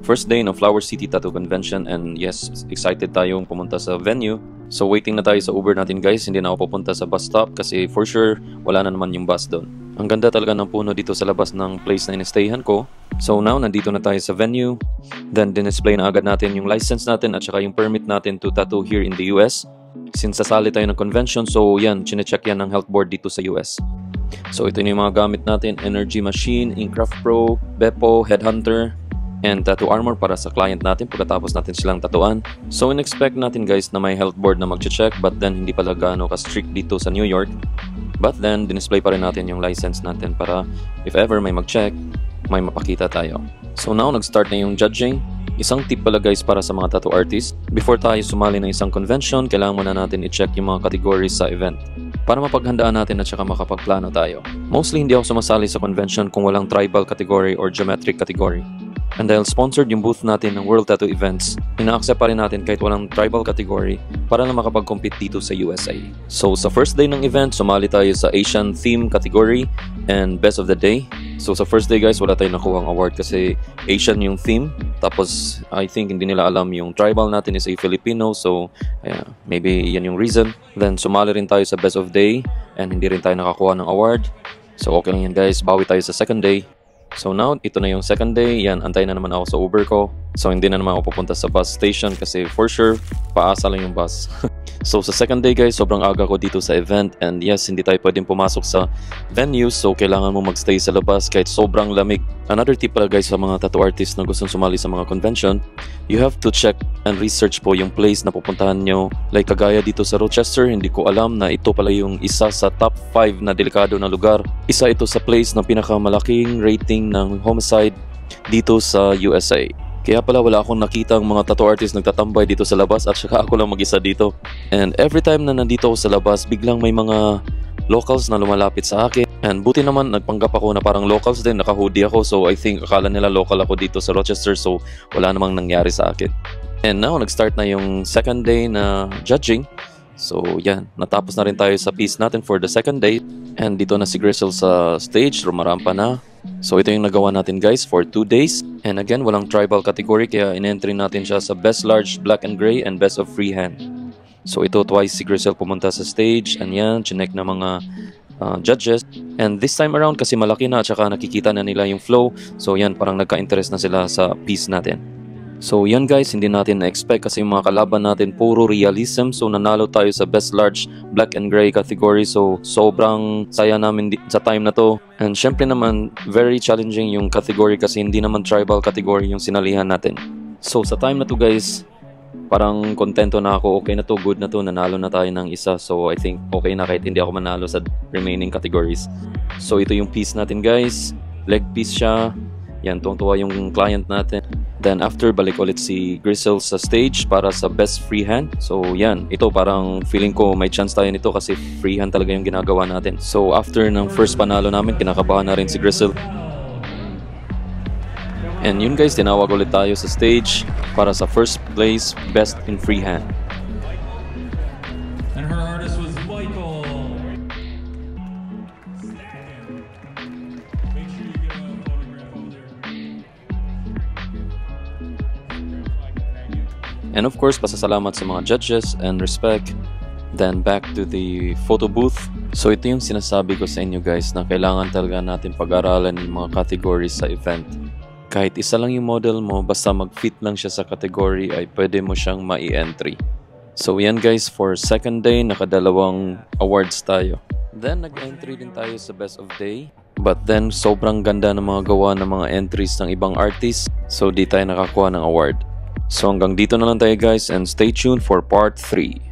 first day ng Flower City Tattoo Convention, and yes, excited tayong pumunta sa venue. So waiting na tayo sa Uber natin guys, hindi na ako pupunta sa bus stop kasi for sure wala na naman yung bus doon. Ang ganda talaga ng puno dito sa labas ng place na inistayhan ko. So now, nandito na tayo sa venue. Then din-display na agad natin yung license natin at saka yung permit natin to tattoo here in the US. Since sasali tayo ng convention, so yan, chinecheck yan ng health board dito sa US. So ito yung mga gamit natin: Energy Machine, Inkcraft Pro, Beppo, Headhunter, and Tattoo Armor para sa client natin pagkatapos natin silang tatuan. So in-expect natin guys na may health board na mag-check, but then hindi pala gaano ka-strict dito sa New York. But then, dinisplay pa rin natin yung license natin para if ever may mag-check, may mapakita tayo. So now, nag-start na yung judging. Isang tip pala guys para sa mga tattoo artists: before tayo sumali ng isang convention, kailangan muna natin i-check yung mga categories sa event para mapaghandaan natin at saka makapagplano tayo. Mostly hindi ako sumasali sa convention kung walang tribal category or geometric category. And dahil sponsored yung booth natin ng World Tattoo Events, ina-accept pa rin natin kahit walang tribal category para na makapag-compete dito sa USA. So sa first day ng event, sumali tayo sa Asian theme category and best of the day. So sa first day guys, wala tayong nakuhang award kasi Asian yung theme. Tapos I think hindi nila alam yung tribal natin is a Filipino, so maybe yan yung reason. Then sumali rin tayo sa best of day and hindi rin tayo nakakuha ng award. So okay lang yan guys, bawi tayo sa second day. So now, ito na yung second day. Yan, antay na naman ako sa Uber ko. So hindi na naman ako pupunta sa bus station kasi for sure, paasa lang yung bus. So sa second day guys, sobrang aga ko dito sa event, and yes, hindi tayo pwedeng pumasok sa venue, so kailangan mo magstay sa labas kahit sobrang lamig. Another tip pala guys sa mga tattoo artists na gustong sumali sa mga convention: you have to check and research po yung place na pupuntahan nyo. Like kagaya dito sa Rochester, hindi ko alam na ito pala yung isa sa top 5 na delikado na lugar. Isa ito sa place na pinakamalaking rating ng homicide dito sa USA. Kaya pala wala akong nakitang mga tattoo artists nagtatambay dito sa labas at saka ako lang mag-isa dito. And every time na nandito ako sa labas, biglang may mga locals na lumalapit sa akin. And buti naman nagpanggap ako na parang locals din, naka-hoodie ako, so I think akala nila local ako dito sa Rochester, so wala namang nangyari sa akin. And now, nag-start na yung second day na judging. So yan, natapos na rin tayo sa piece natin for the second day. And dito na si Grizzle sa stage, rumarampa na. So ito yung nagawa natin guys for 2 days. And again, walang tribal category kaya in-entry natin siya sa Best Large Black and Gray and Best of Freehand. So ito, twice si Grizzle pumunta sa stage, and yan, chinek na mga judges. And this time around kasi malaki na at saka nakikita na nila yung flow, so yan, parang nagka-interest na sila sa piece natin. So yan guys, hindi natin na-expect kasi yung mga kalaban natin puro realism. So nanalo tayo sa Best Large Black and Gray category. So sobrang saya namin sa time na to. And syempre naman, very challenging yung category kasi hindi naman tribal category yung sinalihan natin. So sa time na to guys, parang kontento na ako, okay na to, good na to, nanalo na tayo ng isa. So I think okay na kahit hindi ako manalo sa remaining categories. So ito yung piece natin guys, leg piece siya. Yan, tuwang-tuwa yung client natin. Then after, balik ulit si Grizzle sa stage para sa Best Freehand. So yan, ito parang feeling ko may chance tayo nito kasi freehand talaga yung ginagawa natin. So after ng first panalo namin, kinakabahan na rin si Grizzle. And yun guys, tinawag ulit tayo sa stage para sa first place Best in Freehand. And her artist was Michael. Make sure you get a photograph over there. And of course, pasasalamat sa mga judges and respect. Then back to the photo booth. So ito yung sinasabi ko sa inyo guys na kailangan talaga natin pag-aralan yung mga categories sa event. Kahit isa lang yung model mo, basta mag-fit lang siya sa category ay pwede mo siyang mai-entry. So yan guys, for second day, nakadalawang awards tayo. Then nag-entry din tayo sa best of day. But then sobrang ganda ng mga gawa ng mga entries ng ibang artists, so di tayo nakakuha ng award. So hanggang dito na lang tayo guys, and stay tuned for part 3.